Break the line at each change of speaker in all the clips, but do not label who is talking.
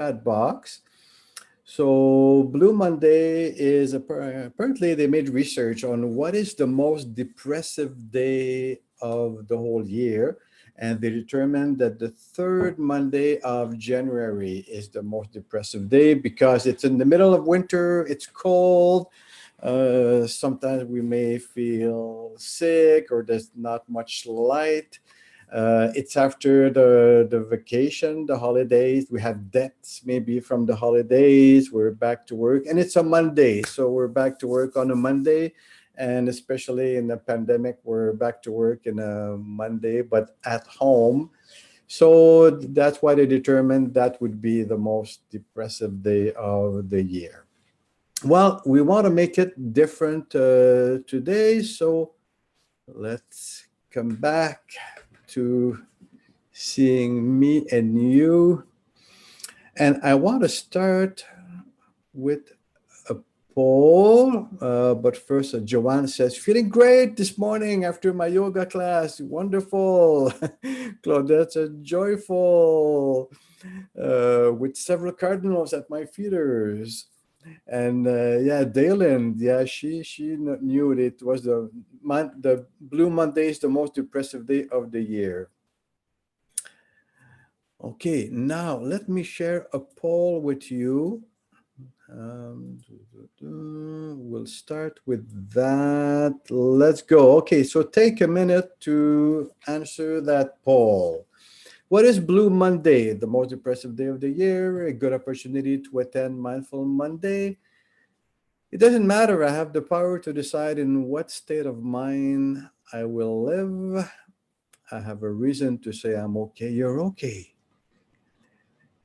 chat box. So Blue Monday is apparently they made research on what is the most depressive day of the whole year, and they determined that the third Monday of January is the most depressive day because it's in the middle of winter, it's cold. Sometimes we may feel sick or there's not much light. It's after the vacation, the holidays. We have debts maybe from the holidays. We're back to work, and it's a Monday, so we're back to work on a Monday. And especially in the pandemic, we're back to work in a Monday, but at home. So that's why they determined that would be the most depressive day of the year. Well, we want to make it different today, so let's come back to seeing me and you. And I want to start with a poll. But first, Joanne says, feeling great this morning after my yoga class. Wonderful. Claudette's a joyful with several cardinals at my feeders. And yeah, Dalen, yeah, she knew it was the Blue Monday is the most depressive day of the year. Okay, now let me share a poll with you. We'll start with that. Let's go. Okay, so take a minute to answer that poll. What is Blue Monday? The most depressive day of the year, a good opportunity to attend Mindful Monday. It doesn't matter. I have the power to decide in what state of mind I will live. I have a reason to say I'm okay. You're okay.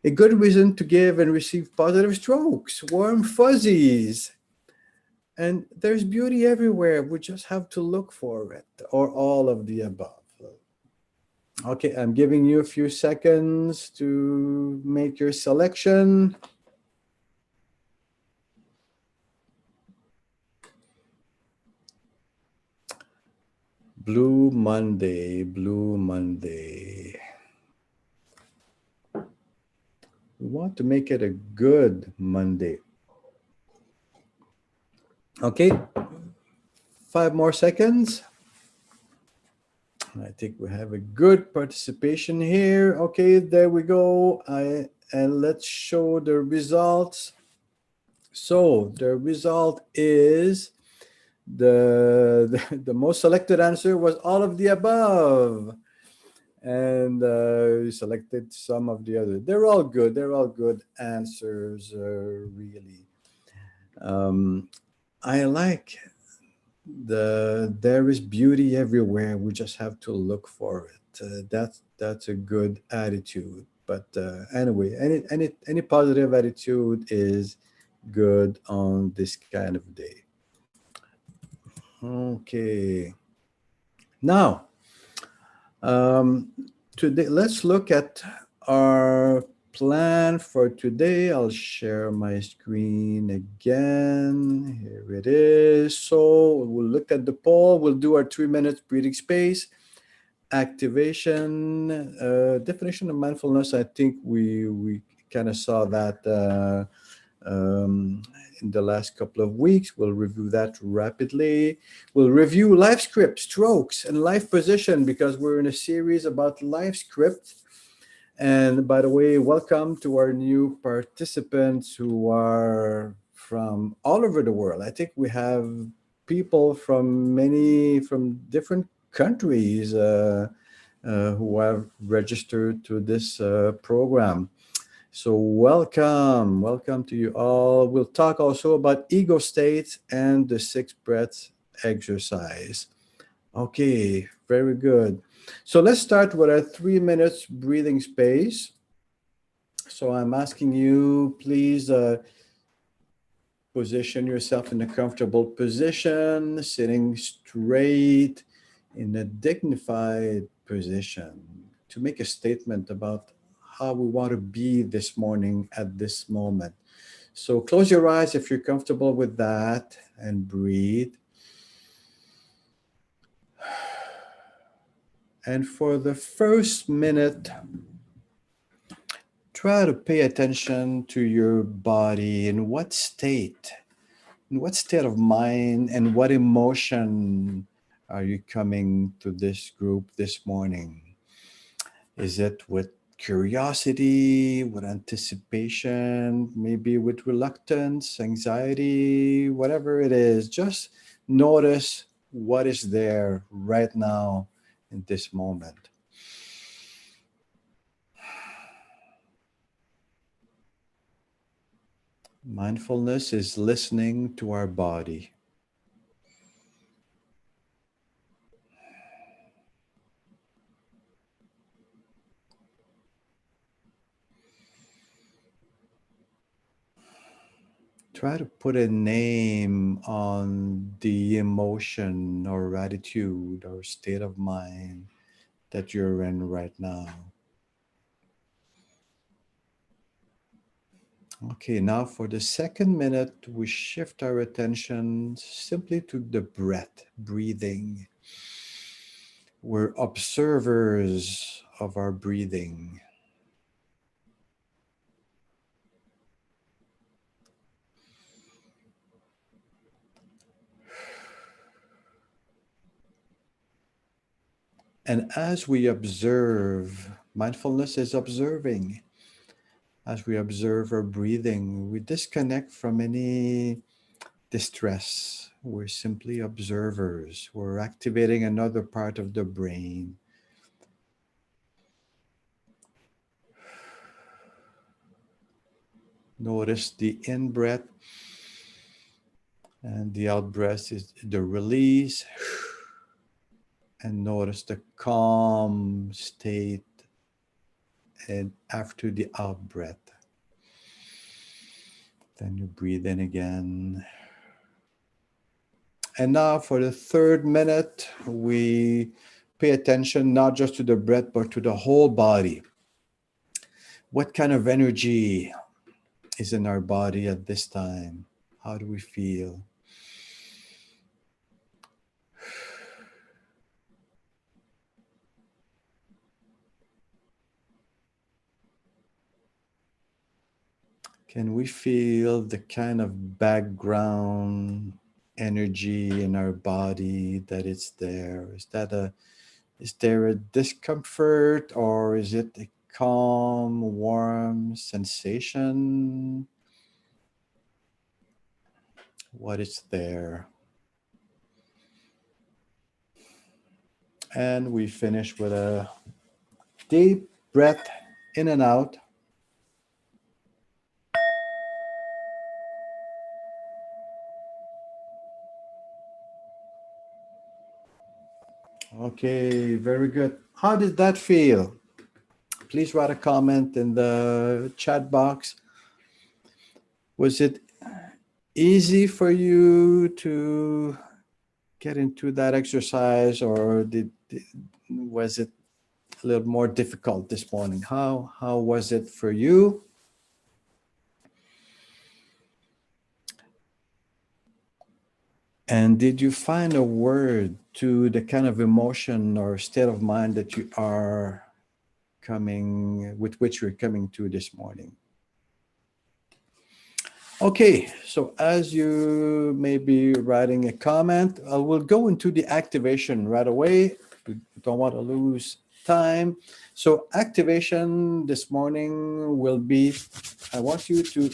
A good reason to give and receive positive strokes, warm fuzzies. And there's beauty everywhere. We just have to look for it, or all of the above. Okay, I'm giving you a few seconds to make your selection. Blue Monday, Blue Monday. We want to make it a good Monday. Okay, 5 more seconds. I think we have a good participation here. Okay, there we go. And let's show the results. So the result is the most selected answer was all of the above. And we selected some of the other. They're all good. They're all good answers, really. I like there is beauty everywhere. We just have to look for it. That's a good attitude. But anyway, any positive attitude is good on this kind of day. Okay. Now, today let's look at our plan for today. I'll share my screen again. Here it is. So we'll look at the poll. We'll do our 3 minutes breathing space activation. Definition of mindfulness. I think we kind of saw that in the last couple of weeks. We'll review that rapidly. We'll review life script, strokes, and life position because we're in a series about life script. And by the way, welcome to our new participants who are from all over the world. I think we have people from different countries who have registered to this program. So welcome to you all. We'll talk also about ego states and the 6 breaths exercise. Okay, very good. So let's start with our 3 minutes breathing space. So I'm asking you, please position yourself in a comfortable position, sitting straight in a dignified position to make a statement about how we want to be this morning at this moment. So close your eyes if you're comfortable with that and breathe. And for the first minute, try to pay attention to your body. In what state of mind and what emotion are you coming to this group this morning? Is it with curiosity, with anticipation, maybe with reluctance, anxiety, whatever it is? Just notice what is there right now in this moment. Mindfulness is listening to our body. Try to put a name on the emotion or attitude or state of mind that you're in right now. Okay, now for the second minute, we shift our attention simply to the breath, breathing. We're observers of our breathing. And as we observe, mindfulness is observing. As we observe our breathing, we disconnect from any distress. We're simply observers. We're activating another part of the brain. Notice the in-breath and the out-breath is the release. And notice the calm state and after the out-breath. Then you breathe in again. And now for the third minute, we pay attention not just to the breath, but to the whole body. What kind of energy is in our body at this time? How do we feel? Can we feel the kind of background energy in our body that it's there? Is there a discomfort or is it a calm, warm sensation? What is there? And we finish with a deep breath in and out. Okay, very good. How did that feel? Please write a comment in the chat box. Was it easy for you to get into that exercise, or was it a little more difficult this morning? How was it for you? And did you find a word to the kind of emotion or state of mind that you are with which you're coming to this morning? Okay, so as you may be writing a comment, I will go into the activation right away. We don't want to lose time. So activation this morning will be, I want you to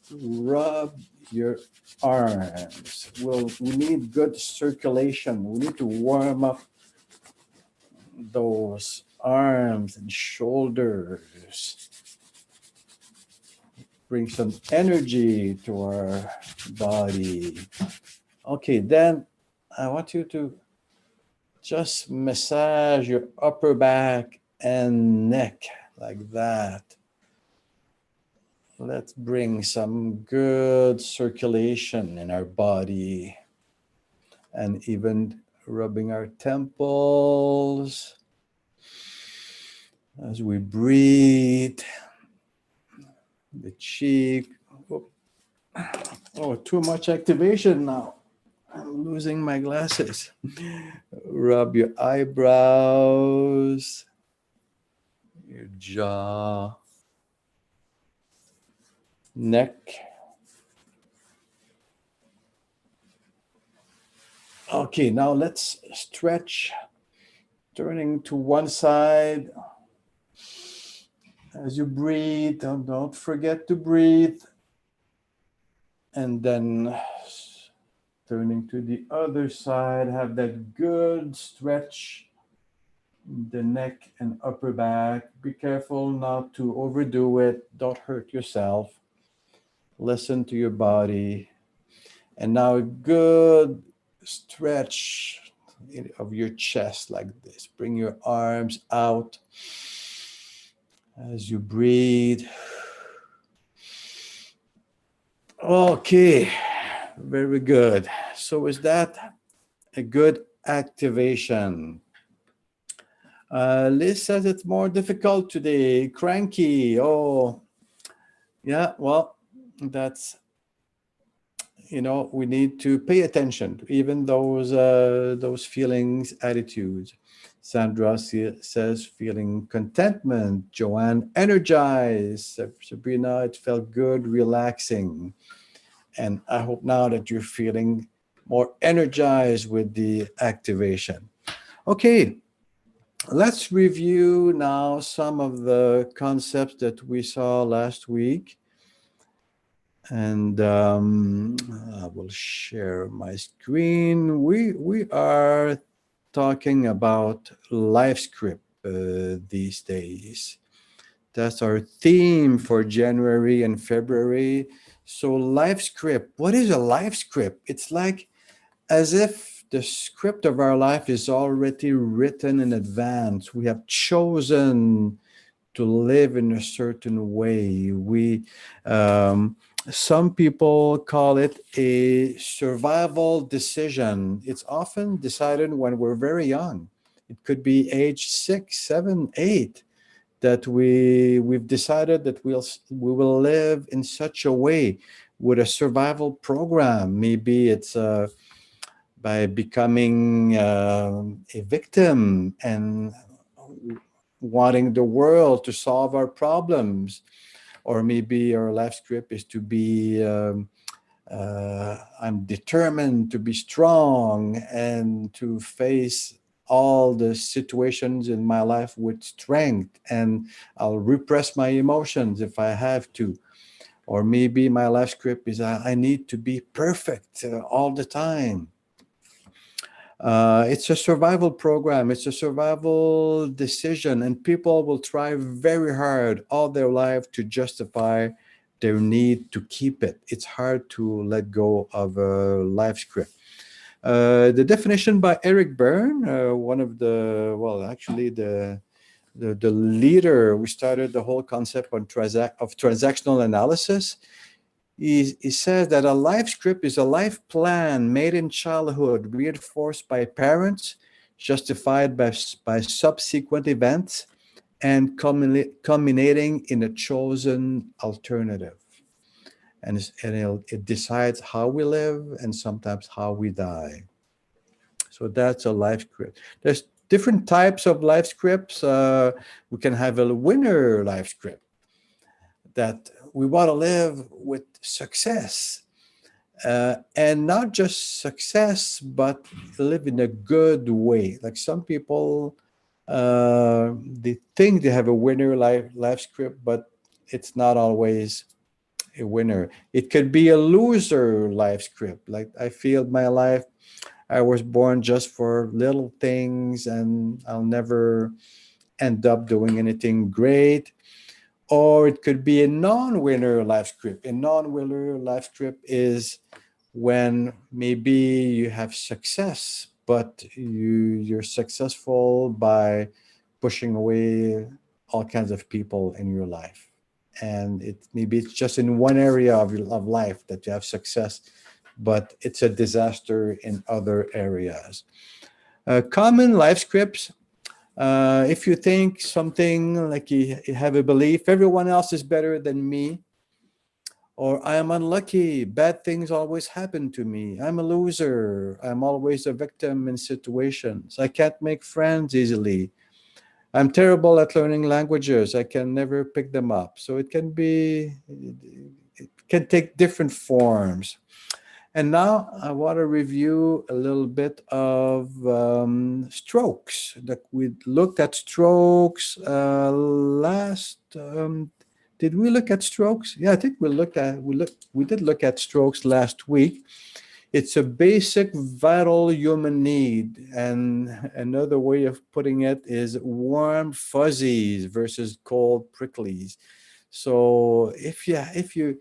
rub your arms. We need good circulation. We need to warm up those arms and shoulders. Bring some energy to our body. Okay, then I want you to just massage your upper back and neck like that. Let's bring some good circulation in our body and even rubbing our temples as we breathe. The cheek. Oh, too much activation now. I'm losing my glasses. Rub your eyebrows, your jaw, neck. Okay, now let's stretch, turning to one side. As you breathe, don't forget to breathe. And then turning to the other side, have that good stretch in the neck and upper back. Be careful not to overdo it. Don't hurt yourself. Listen to your body. And now a good stretch of your chest like this. Bring your arms out as you breathe. Okay, very good. So is that a good activation? Liz says it's more difficult today. Cranky. Oh, yeah. Well, that's, we need to pay attention to even those feelings, attitudes. Sandra says feeling contentment. Joanne, energized. Sabrina, it felt good, relaxing. And I hope now that you're feeling more energized with the activation. Okay, let's review now some of the concepts that we saw last week. And I will share my screen. We are talking about LiveScript these days. That's our theme for January and February. So LiveScript, what is a LiveScript? It's like as if the script of our life is already written in advance. We have chosen to live in a certain way. Some people call it a survival decision. It's often decided when we're very young. It could be age 6, 7, 8 that we've decided that we will live in such a way with a survival program. Maybe it's by becoming a victim and wanting the world to solve our problems, or maybe our life script is to be I'm determined to be strong and to face all the situations in my life with strength, and I'll repress my emotions if I have to. Or maybe my life script is I need to be perfect all the time. It's a survival program. It's a survival decision, and people will try very hard all their life to justify their need to keep it. It's hard to let go of a life script. The definition by Eric Berne, one of the, well, actually the leader who started the whole concept of transactional analysis. He says that a life script is a life plan made in childhood, reinforced by parents, justified by subsequent events, and culminating in a chosen alternative. And it decides how we live and sometimes how we die. So that's a life script. There's different types of life scripts. We can have a winner life script that we want to live with success, and not just success, but live in a good way. Like some people, they think they have a winner life script, but it's not always a winner. It could be a loser life script. Like I feel my life, I was born just for little things, and I'll never end up doing anything great. Or it could be a non-winner life script. A non-winner life script is when maybe you have success, but you're successful by pushing away all kinds of people in your life. And maybe it's just in one area of life that you have success, but it's a disaster in other areas. Common life scripts. If you think something like you have a belief, everyone else is better than me, or I am unlucky, bad things always happen to me, I'm a loser, I'm always a victim in situations, I can't make friends easily, I'm terrible at learning languages, I can never pick them up. So it can be it can take different forms. And now I want to review a little bit of strokes. That we looked at strokes last. Did we look at strokes? Yeah, I think we did look at strokes last week. It's a basic vital human need, and another way of putting it is warm fuzzies versus cold pricklies. So if you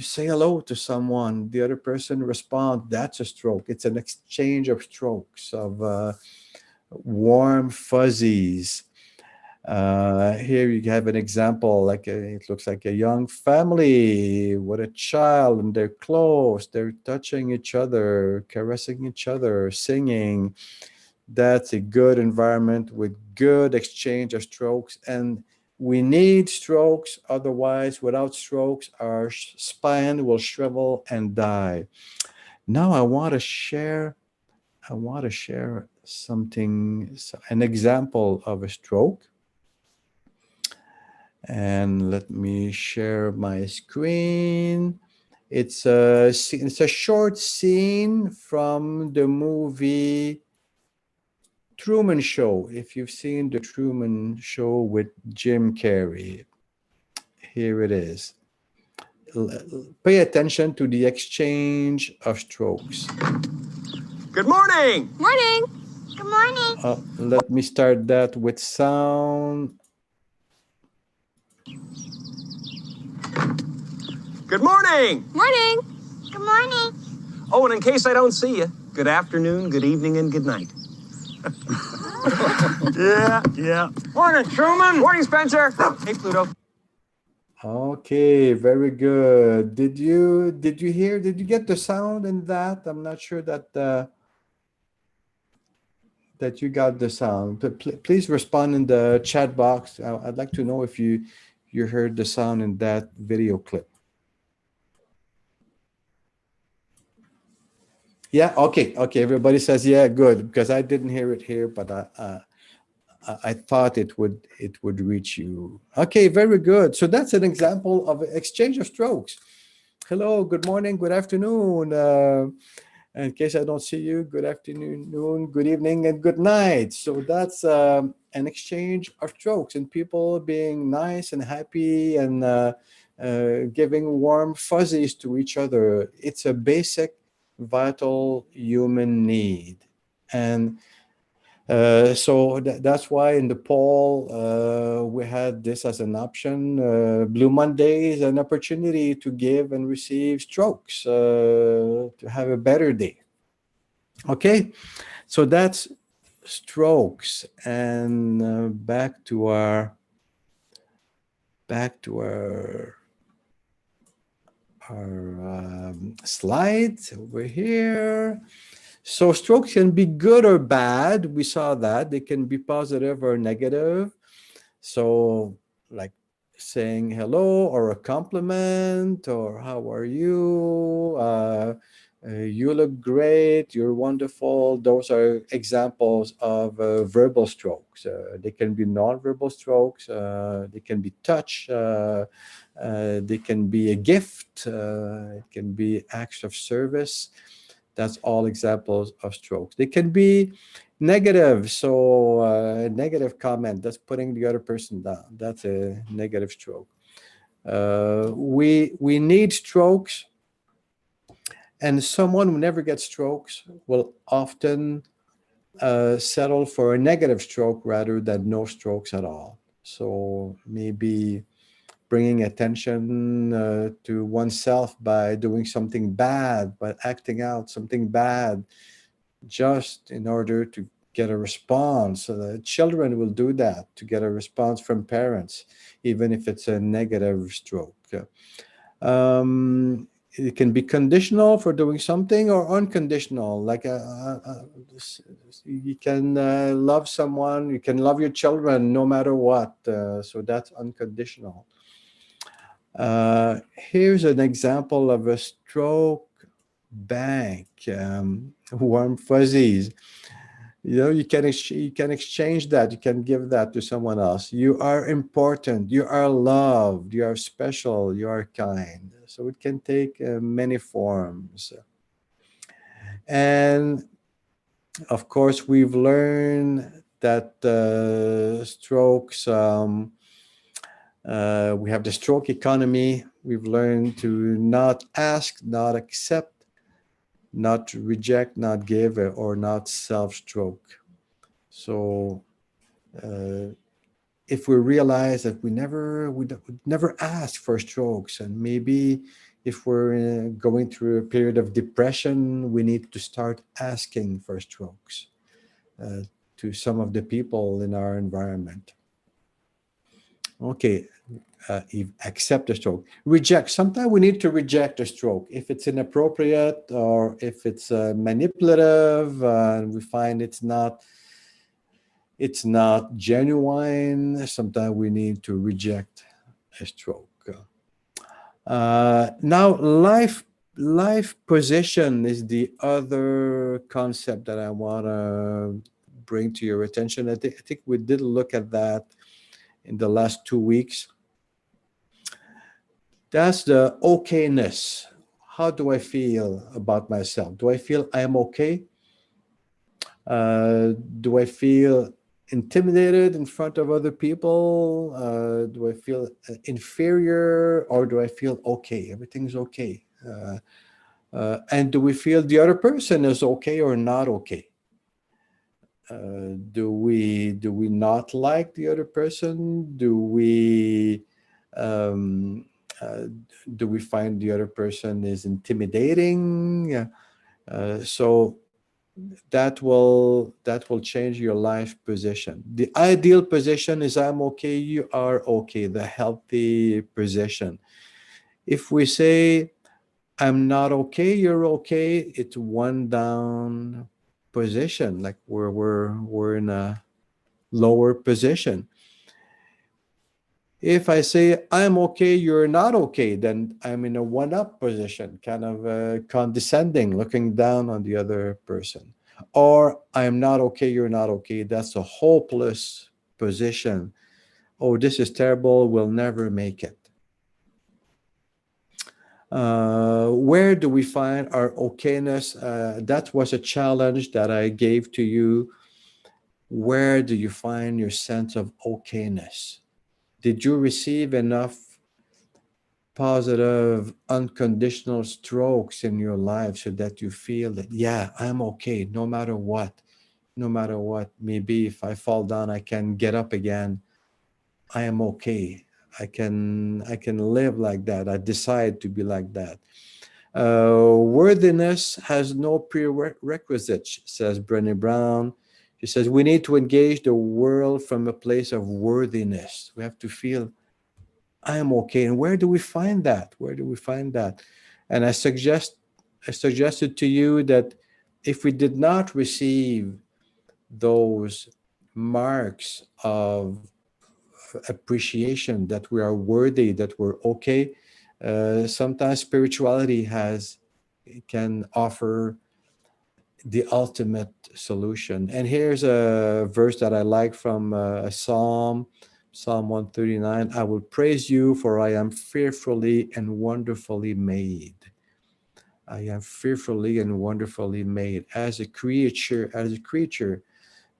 say hello to someone, the other person responds, that's a stroke. It's an exchange of strokes, of warm fuzzies. Here you have an example, it looks like a young family with a child, and they're close, they're touching each other, caressing each other, singing. That's a good environment with good exchange of strokes. And we need strokes, otherwise, without strokes, our spine will shrivel and die. Now I want to share something, an example of a stroke. And let me share my screen. It's a short scene from the movie Truman Show. If you've seen the Truman Show with Jim Carrey, here it is. Pay attention to the exchange of strokes.
Good morning.
Morning. Good morning.
Let me start that with sound.
Good morning.
Morning.
Good morning.
Oh, and in case I don't see you, good afternoon, good evening, and good night. Yeah. Morning, Truman. Morning, Spencer. Hey, Pluto.
Okay, very good. Did you get the sound in that? I'm not sure that that you got the sound. But please respond in the chat box. I'd like to know if you heard the sound in that video clip. Yeah, okay. Everybody says yeah, good, because I didn't hear it here, but I thought it would reach you. Okay, very good. So that's an example of exchange of strokes. Hello, good morning, good afternoon. In case I don't see you, good afternoon, good evening, and good night. So that's an exchange of strokes, and people being nice and happy, and giving warm fuzzies to each other. It's a basic vital human need. And so that's why in the poll we had this as an option. Blue Monday is an opportunity to give and receive strokes, to have a better day. Okay, so that's strokes. And back to our slides over here. So strokes can be good or bad. We saw that. They can be positive or negative. So like saying hello or a compliment or how are you? You look great. You're wonderful. Those are examples of verbal strokes. They can be non-verbal strokes. They can be touch. They can be a gift. It can be acts of service. That's all examples of strokes. They can be negative. So negative comment, that's putting the other person down. That's a negative stroke. We need strokes, and someone who never gets strokes will often settle for a negative stroke rather than no strokes at all. So maybe bringing attention to oneself by doing something bad, by acting out something bad, just in order to get a response. Children will do that to get a response from parents, even if it's a negative stroke. It can be conditional for doing something, or unconditional. Like you can love someone, you can love your children no matter what. So that's unconditional. Here's an example of a stroke bank. Warm fuzzies. You can exchange that. You can give that to someone else. You are important. You are loved. You are special. You are kind. So it can take many forms. And of course, we've learned that strokes, we have the stroke economy. We've learned to not ask, not accept, not reject, not give, or not self-stroke. So if we realize that we never ask for strokes, and maybe if we're going through a period of depression, we need to start asking for strokes to some of the people in our environment. Okay, accept a stroke. Reject. Sometimes we need to reject a stroke if it's inappropriate or if it's manipulative, and we find it's not genuine. Sometimes we need to reject a stroke. Now, life position is the other concept that I want to bring to your attention. I think we did look at that in the last 2 weeks. That's the okayness. How do I feel about myself? Do I feel I'm okay? Do I feel intimidated in front of other people? Do I feel inferior, or do I feel okay? Everything's okay. And do we feel the other person is okay or not okay? Do we not like the other person? Do we find the other person is intimidating? So that will change your life position. The ideal position is I'm okay, you are okay, the healthy position. If we say I'm not okay, you're okay, it's one down position, like we're in a lower position. If I say I'm okay, you're not okay, then I'm in a one-up position, kind of condescending, looking down on the other person. Or I'm not okay, you're not okay. That's a hopeless position. Oh, this is terrible. We'll never make it. Where do we find our okayness? That was a challenge that I gave to you. Where do you find your sense of okayness? Did you receive enough positive, unconditional strokes in your life so that you feel that, yeah, I'm okay no matter what? No matter what, maybe if I fall down, I can get up again. I am okay. I can live like that. I decide to be like that. Worthiness has no prerequisites, says Brené Brown. She says we need to engage the world from a place of worthiness. We have to feel I am okay. And where do we find that? Where do we find that? And I suggested to you that if we did not receive those marks of appreciation, that we are worthy, that we're okay, sometimes spirituality can offer the ultimate solution. And here's a verse that I like from a Psalm 139. I will praise you, for I am fearfully and wonderfully made. I am fearfully and wonderfully made. As a creature,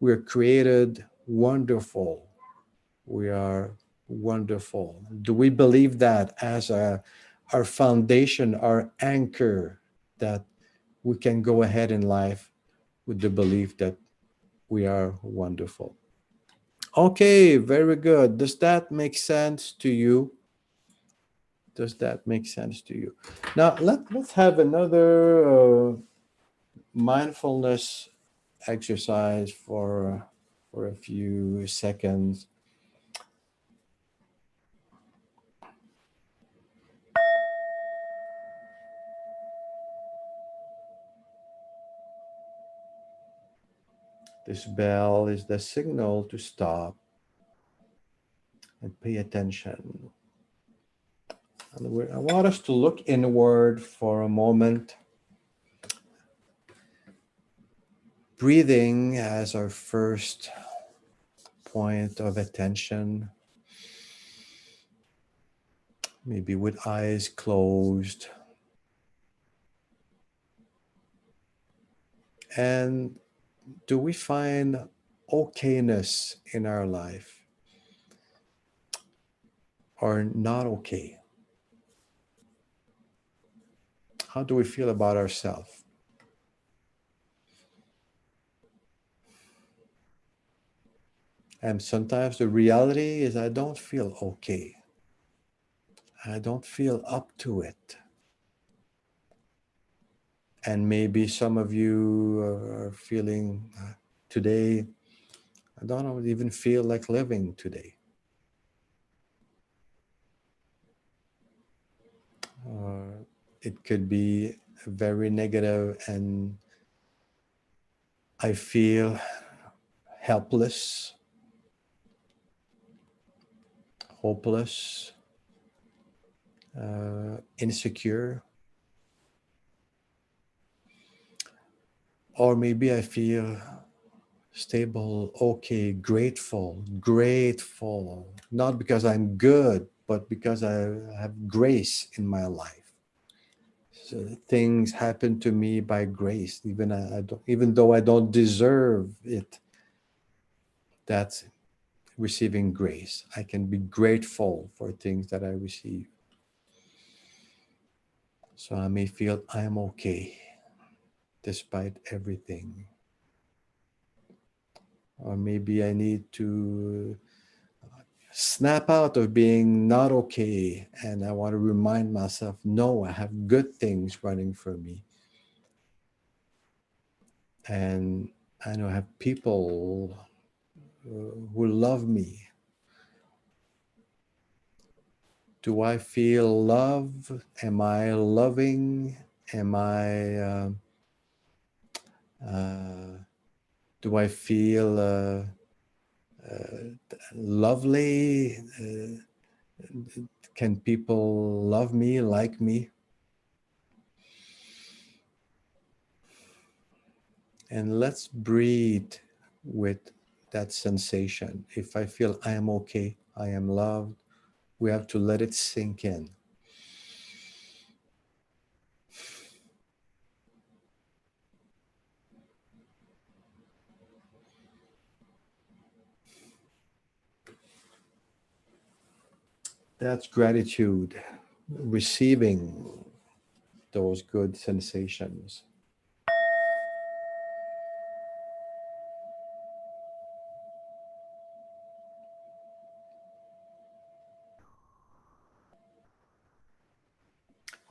we're created wonderful. We are wonderful. Do we believe that as our foundation, our anchor, that we can go ahead in life with the belief that we are wonderful? Okay, very good. Does that make sense to you? Does that make sense to you? Now, let's have another mindfulness exercise for a few seconds. This bell is the signal to stop and pay attention. And I want us to look inward for a moment. Breathing as our first point of attention. maybe with eyes closed. And do we find okayness in our life or not okay? How do we feel about ourselves? And sometimes the reality is I don't feel okay. I don't feel up to it. And maybe some of you are feeling today, I don't even feel like living today. It could be very negative and I feel helpless, hopeless, insecure. Or maybe I feel stable, okay, grateful, not because I'm good, but because I have grace in my life. So things happen to me by grace, even though I don't deserve it. That's receiving grace. I can be grateful for things that I receive. So I may feel I am okay despite everything. Or maybe I need to snap out of being not okay and I want to remind myself, no, I have good things running for me. And I know I have people who love me. Do I feel love? Am I loving? Am I do I feel lovely? Can people love me, like me? And let's breathe with that sensation. If I feel I am okay, I am loved, we have to let it sink in. That's gratitude, receiving those good sensations.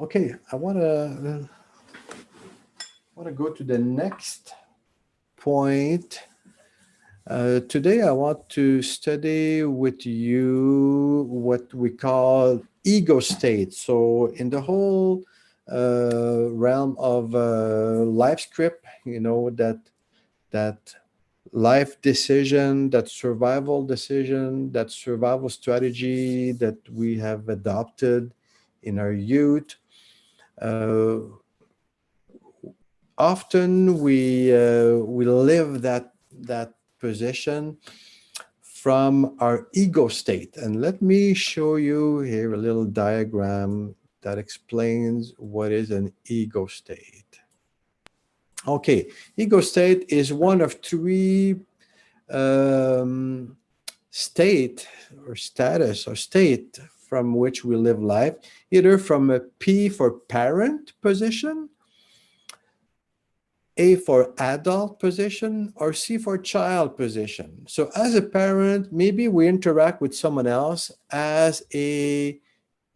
Okay, I want to go to the next point. Today, I want to study with you what we call ego state. So, in the whole realm of life script, that life decision, that survival decision, that survival strategy that we have adopted in our youth. Often we live that position from our ego state. And let me show you here a little diagram that explains what is an ego state. Okay, ego state is one of three state or status or state from which we live life, either from a P for parent position, A for adult position, or C for child position. So as a parent, maybe we interact with someone else as a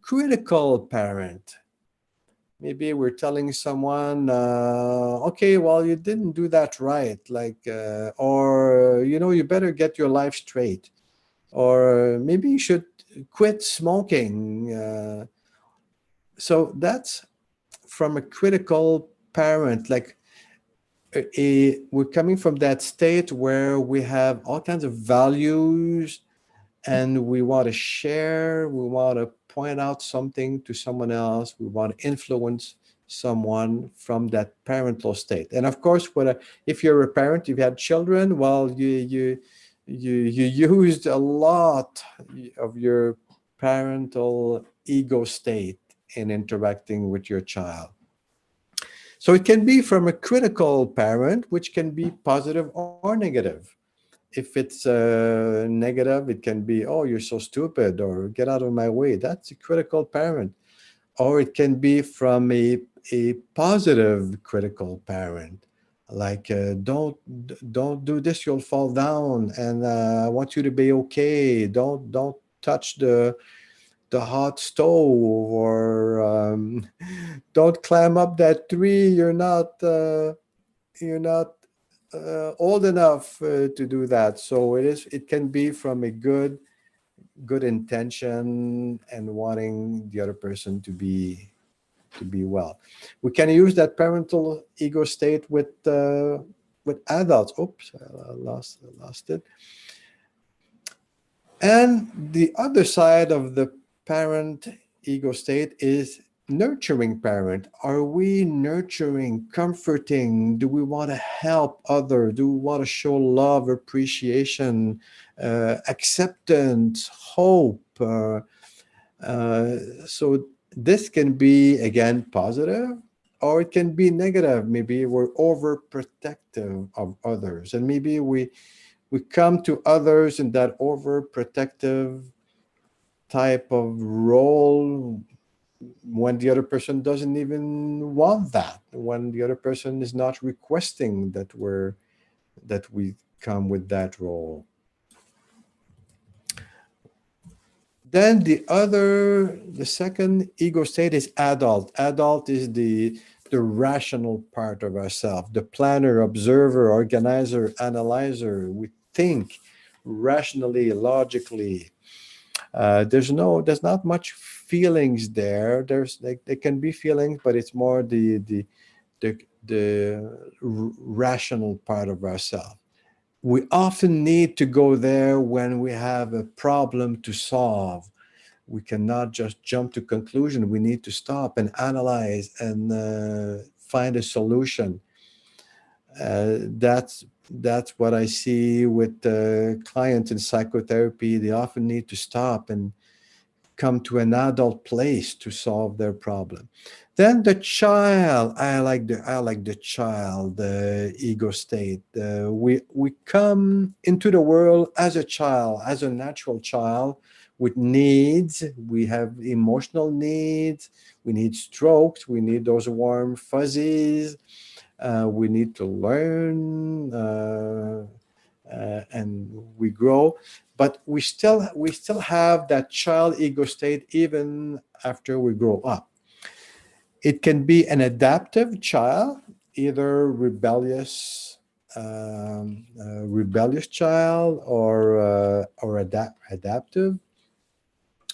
critical parent. Maybe we're telling someone, okay, well, you didn't do that right, or, you better get your life straight, or maybe you should quit smoking. So that's from a critical parent, we're coming from that state where we have all kinds of values and we want to share, we want to point out something to someone else, we want to influence someone from that parental state. And of course, if you're a parent, you've had children, well, you used a lot of your parental ego state in interacting with your child. So it can be from a critical parent, which can be positive or negative. If it's negative, it can be, oh, you're so stupid, or get out of my way. That's a critical parent. Or it can be from a positive critical parent, like don't do this, you'll fall down, and I want you to be okay. Don't touch the hot stove, or don't climb up that tree. You're not old enough to do that. So it can be from a good intention and wanting the other person to be well. We can use that parental ego state with adults. Oops, I lost it. And the other side of the parent ego state is nurturing parent. Are we nurturing, comforting? Do we want to help others? Do we want to show love, appreciation, acceptance, hope? So this can be, again, positive, or it can be negative. Maybe we're overprotective of others, and maybe we come to others in that overprotective type of role when the other person doesn't even want that, when the other person is not requesting that we come with that role. Then the second ego state is adult. Adult is the rational part of ourselves, the planner, observer, organizer, analyzer. We think rationally, logically. There's not much feelings there. There can be feelings, but it's more the rational part of ourselves. We often need to go there when we have a problem to solve. We cannot just jump to conclusion. We need to stop and analyze and find a solution. That's what I see with clients in psychotherapy. They often need to stop and come to an adult place to solve their problem. Then the child, I like the child ego state. We come into the world as a child, as a natural child, with needs. We have emotional needs. We need strokes. We need those warm fuzzies. We need to learn, and we grow. But we still have that child ego state even after we grow up. It can be an adaptive child, either rebellious child, or adaptive,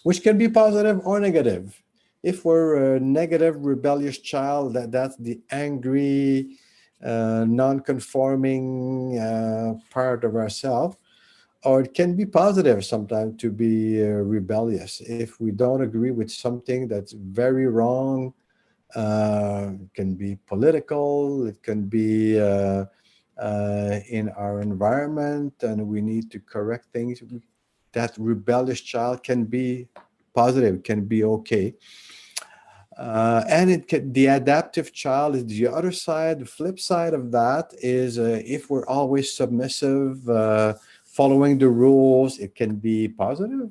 which can be positive or negative. If we're a negative, rebellious child, that's the angry, non-conforming part of ourselves. Or it can be positive sometimes to be rebellious. If we don't agree with something that's very wrong, it can be political, it can be in our environment, and we need to correct things. That rebellious child can be positive, can be okay. And the adaptive child is the other side. The flip side of that is if we're always submissive, following the rules, it can be positive.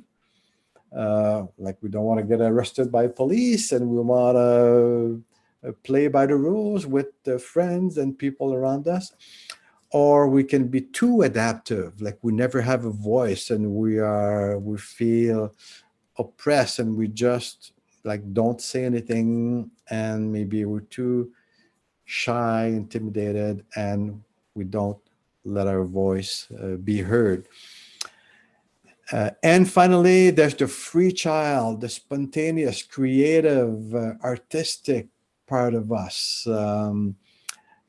Like we don't want to get arrested by police, and we want to play by the rules with friends and people around us. Or we can be too adaptive, like we never have a voice, and we feel oppressed, and we just like don't say anything, and maybe we're too shy, intimidated, and we don't let our voice be heard. And finally, there's the free child, the spontaneous, creative, artistic part of us,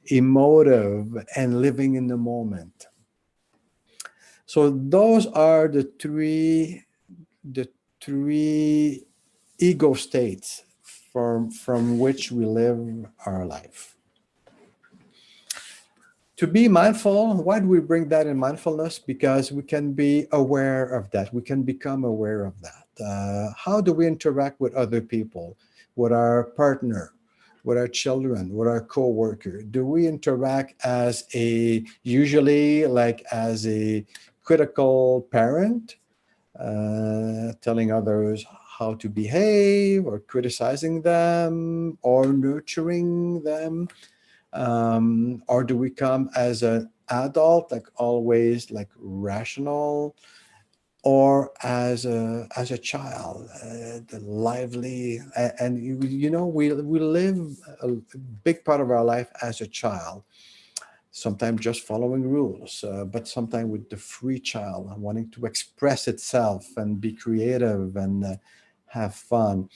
emotive, and living in the moment. So those are the three ego states from which we live our life. To be mindful, why do we bring that in mindfulness? Because we can be aware of that. We can become aware of that. How do we interact with other people, with our partner, with our children, with our coworker? Do we interact as a usually like as a critical parent, telling others how to behave, or criticizing them, or nurturing them? Or do we come as an adult, like always, like rational, or as a child, the lively, and you know, we live a big part of our life as a child, sometimes just following rules, but sometimes with the free child wanting to express itself and be creative and have fun.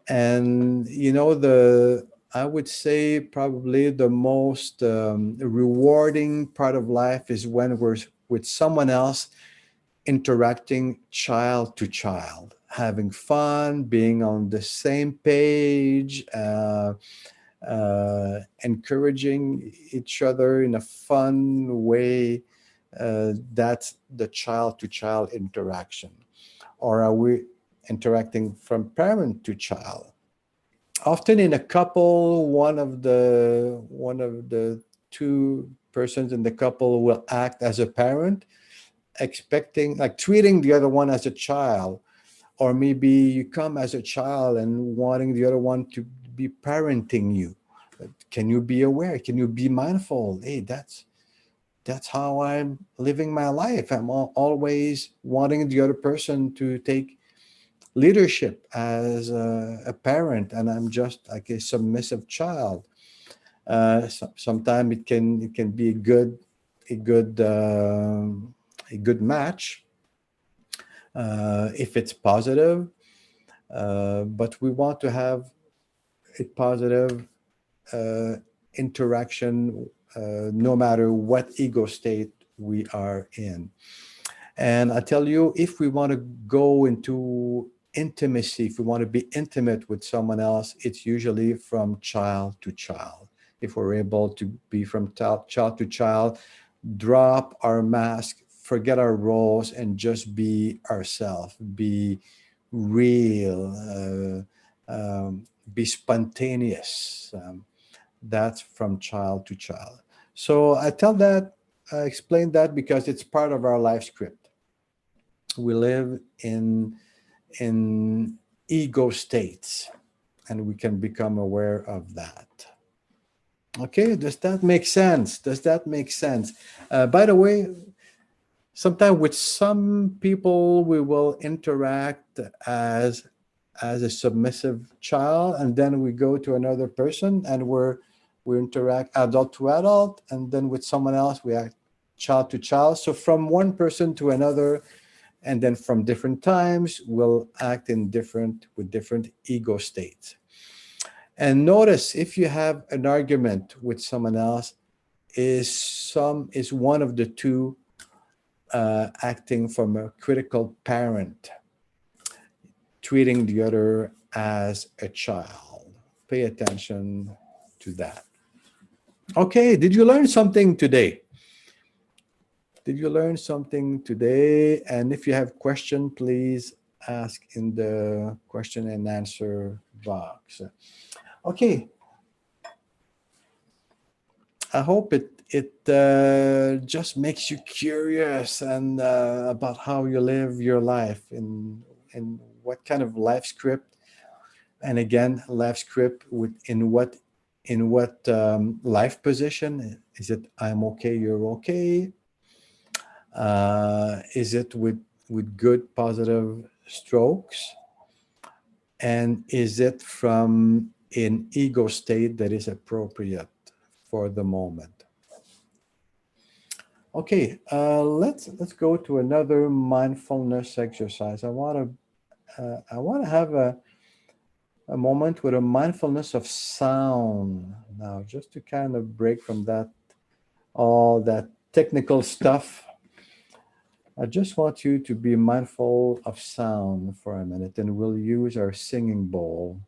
And you know, the I would say probably the most rewarding part of life is when we're with someone else, interacting child to child, having fun, being on the same page, encouraging each other in a fun way. That's the child to child interaction. Or are we interacting from parent to child? Often in a couple, one of the two persons in the couple will act as a parent, expecting, like treating the other one as a child. Or maybe you come as a child and wanting the other one to be parenting you. Can you be aware? Can you be mindful? Hey, that's how I'm living my life. I'm always wanting the other person to take leadership as a parent, and I'm just like a submissive child. Sometimes it can be a good a good match, if it's positive. But we want to have a positive uh, interaction, no matter what ego state we are in. And I tell you, if we want to go into intimacy, if we want to be intimate with someone else, it's usually from child to child. If we're able to be from child to child, drop our mask, forget our roles, and just be ourselves, be real, be spontaneous. That's from child to child. So I explain that because it's part of our life script. We live in ego states, and we can become aware of that. Okay, does that make sense? Does that make sense? By the way, sometimes with some people we will interact as a submissive child, and then we go to another person and we interact adult to adult, and then with someone else we act child to child. So from one person to another, and then from different times we'll act in different with different ego states. And notice, if you have an argument with someone else, is one of the two acting from a critical parent, treating the other as a child. Pay attention to that. Okay, did you learn something today? Did you learn something today? And if you have question, please ask in the question and answer box. Okay, I hope it just makes you curious and about how you live your life in what kind of life script, and again, life script with in what life position. Is it I'm okay, you're okay? Is it with good positive strokes? And is it from an ego state that is appropriate for the moment? Okay, let's go to another mindfulness exercise. I want to have a moment with a mindfulness of sound now, just to kind of break from that all that technical stuff. I just want you to be mindful of sound for a minute, and we'll use our singing bowl.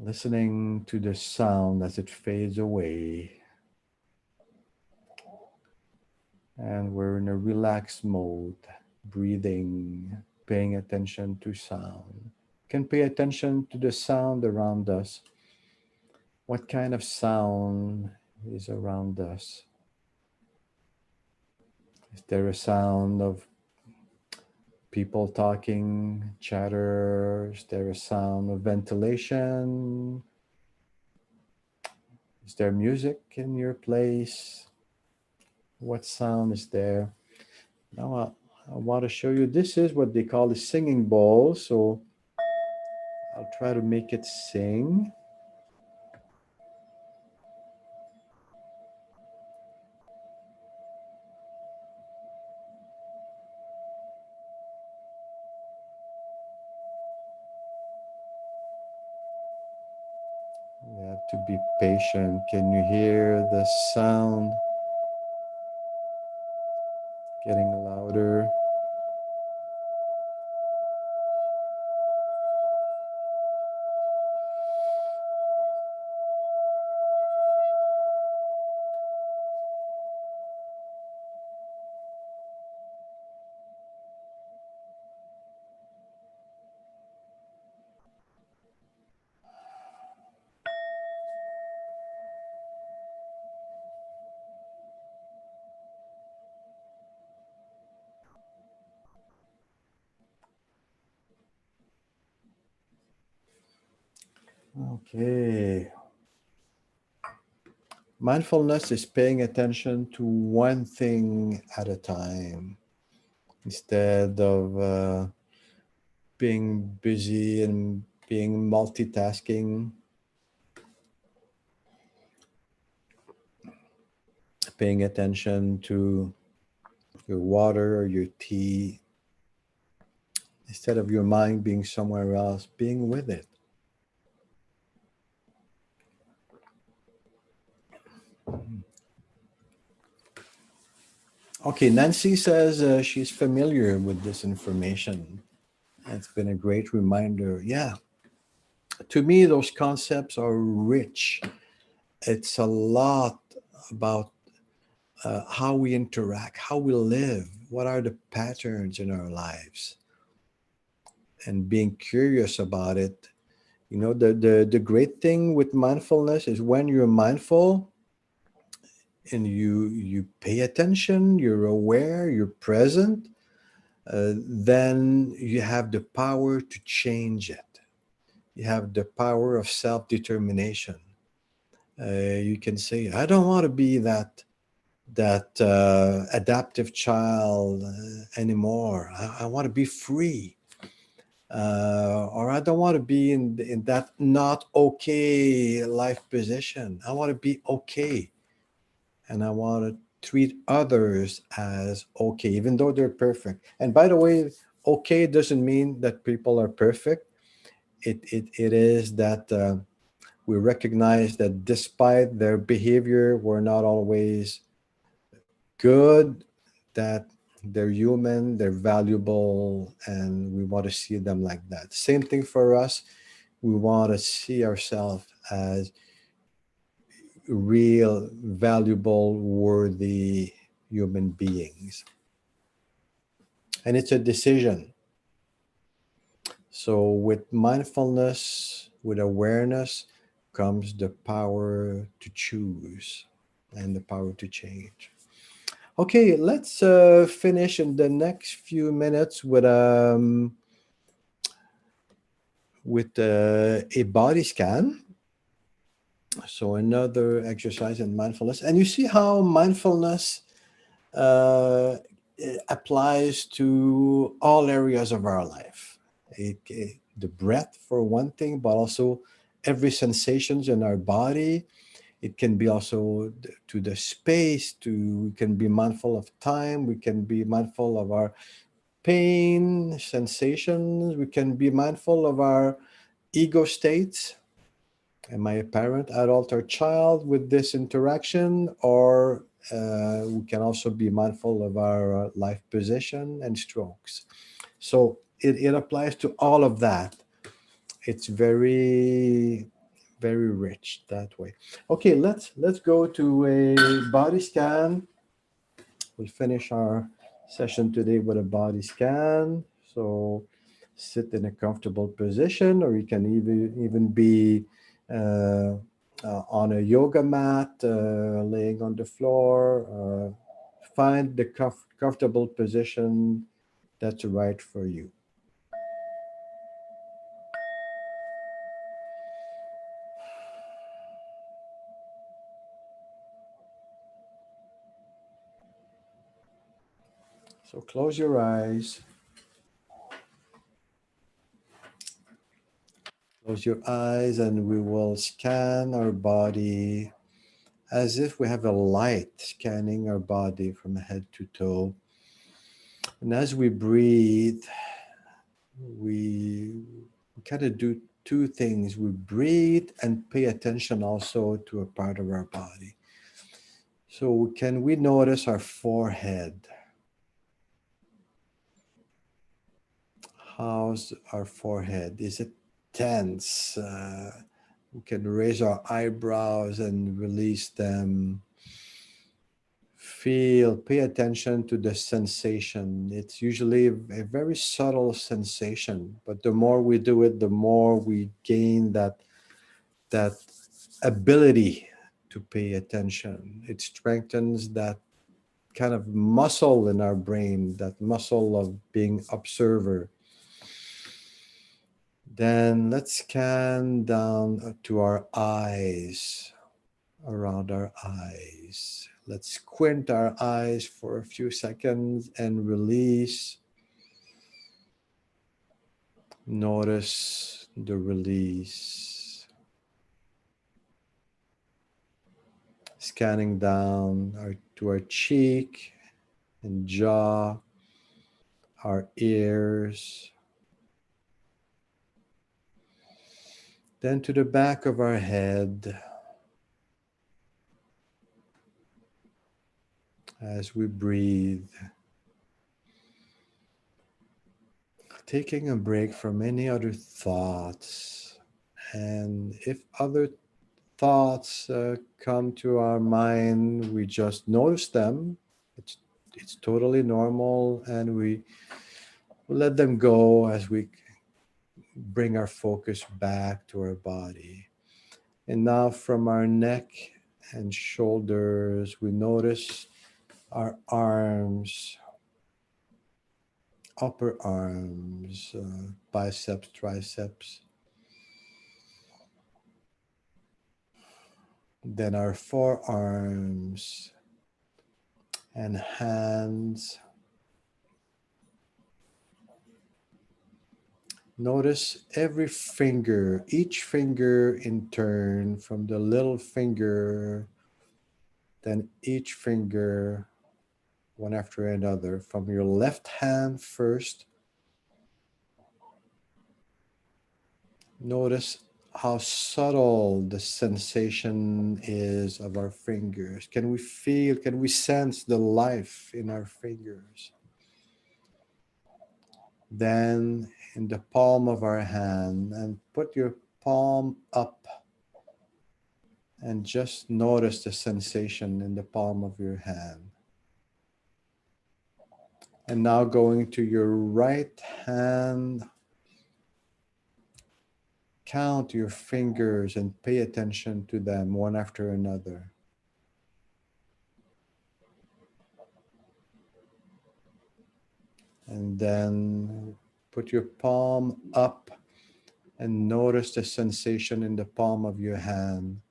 listening to the sound as it fades away. And we're in a relaxed mode, breathing, paying attention to sound. Can pay attention to the sound around us. What kind of sound is around us? Is there a sound of people talking, chatter? Is there a sound of ventilation? Is there music in your place? What sound is there? Now I want to show you, this is what they call the singing bowl. So I'll try to make it sing. You have to be patient. Can you hear the sound getting louder? Okay. Mindfulness is paying attention to one thing at a time instead of being busy and being multitasking. Paying attention to your water or your tea instead of your mind being somewhere else, being with it. Okay, Nancy says she's familiar with this information. It's been a great reminder. Yeah, to me, those concepts are rich. It's a lot about how we interact, how we live, what are the patterns in our lives, and being curious about it. You know, the great thing with mindfulness is when you're mindful and you pay attention, you're aware, you're present, then you have the power to change it. You have the power of self-determination. You can say, I don't want to be that adaptive child anymore. I want to be free. Or I don't want to be in that not okay life position. I want to be okay. And I want to treat others as okay, even though they're perfect. And by the way, okay doesn't mean that people are perfect. It is that we recognize that despite their behavior, we're not always good, that they're human, they're valuable, and we want to see them like that. Same thing for us. We want to see ourselves as real, valuable, worthy human beings. And it's a decision. So, with mindfulness, with awareness, comes the power to choose and the power to change. Okay, let's finish in the next few minutes with a body scan. So another exercise in mindfulness, and you see how mindfulness applies to all areas of our life. The breath for one thing, but also every sensations in our body. It can be also to the space. We can be mindful of time. We can be mindful of our pain sensations. We can be mindful of our ego states. Am I a parent, adult, or child with this interaction? Or we can also be mindful of our life position and strokes. So it applies to all of that. It's very very rich that way. Okay, let's go to a body scan. We'll finish our session today with a body scan. So sit in a comfortable position, or you can even be uh, on a yoga mat, laying on the floor. Find the comfortable position that's right for you. So close your eyes. Close your eyes, and we will scan our body as if we have a light scanning our body from head to toe. And as we breathe, we kind of do two things. We breathe and pay attention also to a part of our body. So can we notice our forehead? How's our forehead? Is it tense? We can raise our eyebrows and release them. Pay attention to the sensation. It's usually a very subtle sensation, but the more we do it, the more we gain that ability to pay attention. It strengthens that kind of muscle in our brain, that muscle of being observer. Then let's scan down to our eyes, around our eyes. Let's squint our eyes for a few seconds and release. Notice the release. Scanning down to our cheek and jaw, our ears, then to the back of our head. As we breathe, taking a break from any other thoughts. And if other thoughts come to our mind, we just notice them. It's totally normal, and we let them go as we bring our focus back to our body. And now from our neck and shoulders, we notice our arms, upper arms, biceps, triceps. Then our forearms and hands. Notice every finger, each finger in turn, from the little finger, then each finger, one after another, from your left hand first. Notice how subtle the sensation is of our fingers. Can we sense the life in our fingers? Then in the palm of our hand, and put your palm up and just notice the sensation in the palm of your hand. And now going to your right hand, count your fingers and pay attention to them one after another. And then put your palm up and notice the sensation in the palm of your hand.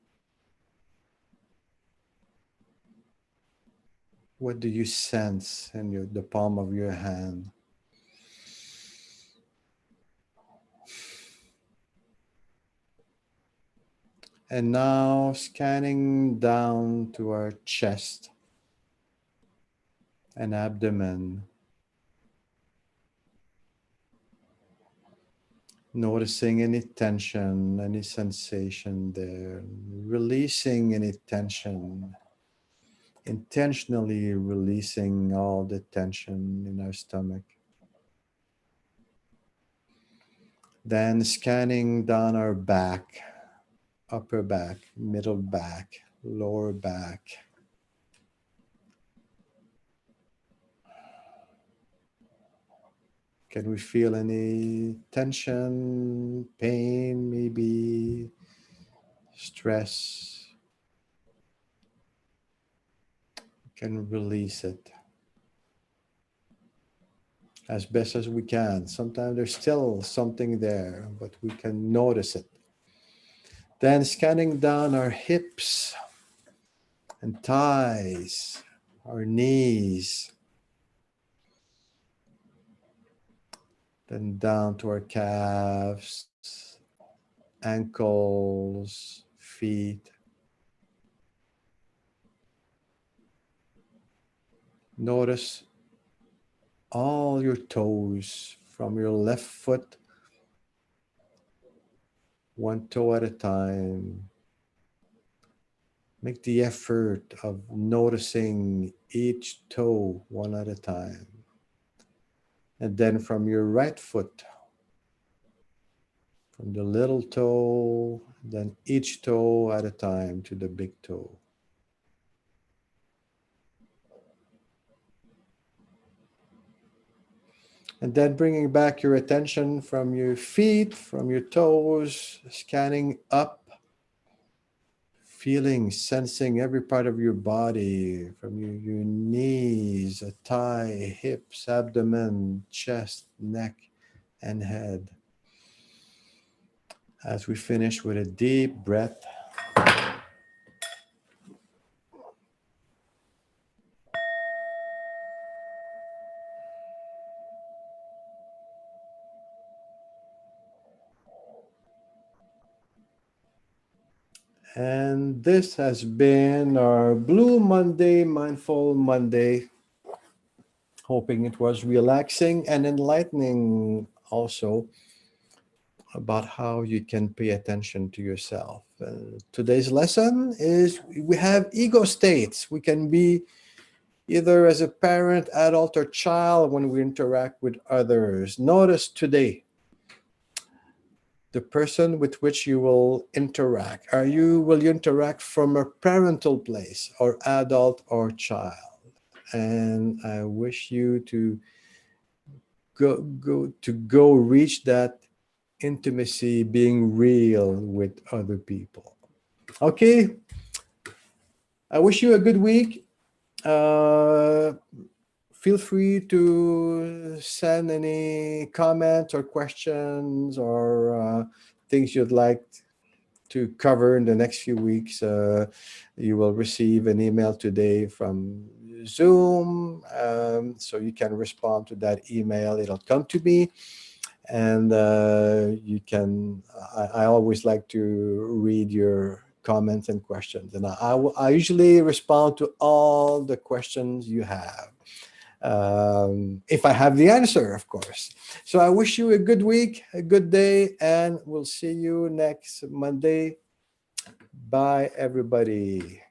What do you sense in the palm of your hand? And now scanning down to our chest and abdomen. Noticing any tension, any sensation there. Releasing any tension. Intentionally releasing all the tension in our stomach. Then scanning down our back. upper back, middle back, lower back. Can we feel any tension, pain, maybe stress? Can release it as best as we can. Sometimes there's still something there, but we can notice it. Then scanning down our hips and thighs, our knees, then down to our calves, ankles, feet. Notice all your toes from your left foot, one toe at a time. Make the effort of noticing each toe one at a time. And then from your right foot, from the little toe, then each toe at a time to the big toe. And then bringing back your attention from your feet, from your toes, scanning up, feeling, sensing every part of your body, from your knees, thigh, hips, abdomen, chest, neck, and head. As we finish with a deep breath. And this has been our Blue Monday, Mindful Monday. Hoping it was relaxing and enlightening also about how you can pay attention to yourself. Today's lesson is we have ego states. We can be either as a parent, adult, or child when we interact with others. Notice today the person with which you will interact. Will you interact from a parental place or adult or child? And I wish you to go reach that intimacy, being real with other people. Okay. I wish you a good week. Feel free to send any comments or questions or things you'd like to cover in the next few weeks. You will receive an email today from Zoom, so you can respond to that email. It'll come to me, and I always like to read your comments and questions, and I usually respond to all the questions you have, if I have the answer, of course. So I wish you a good week, a good day, and we'll see you next Monday. Bye, everybody.